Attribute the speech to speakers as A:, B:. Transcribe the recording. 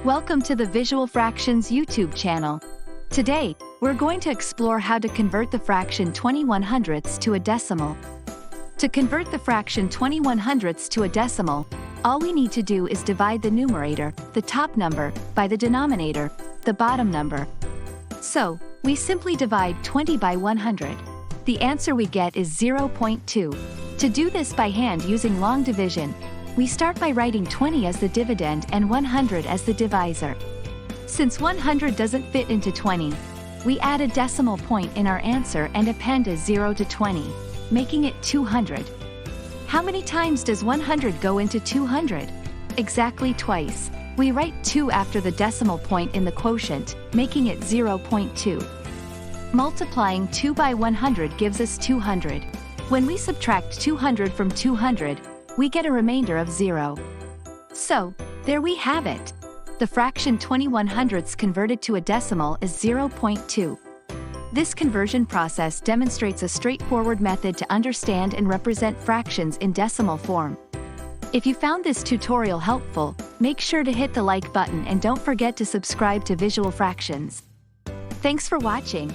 A: Welcome to the Visual Fractions YouTube channel. Today, we're going to explore how to convert the fraction 20/100ths to a decimal. To convert the fraction 20/100ths to a decimal, all we need to do is divide the numerator, the top number, by the denominator, the bottom number. So, we simply divide 20 by 100. The answer we get is 0.2. To do this by hand using long division, we start by writing 20 as the dividend and 100 as the divisor. Since 100 doesn't fit into 20, we add a decimal point in our answer and append a 0 to 20, making it 200. How many times does 100 go into 200? Exactly twice. We write 2 after the decimal point in the quotient, making it 0.2. Multiplying 2 by 100 gives us 200. When we subtract 200 from 200, we get a remainder of 0. So, there we have it. The fraction 20/100ths converted to a decimal is 0.2. This conversion process demonstrates a straightforward method to understand and represent fractions in decimal form. If you found this tutorial helpful, make sure to hit the like button and don't forget to subscribe to Visual Fractions. Thanks for watching.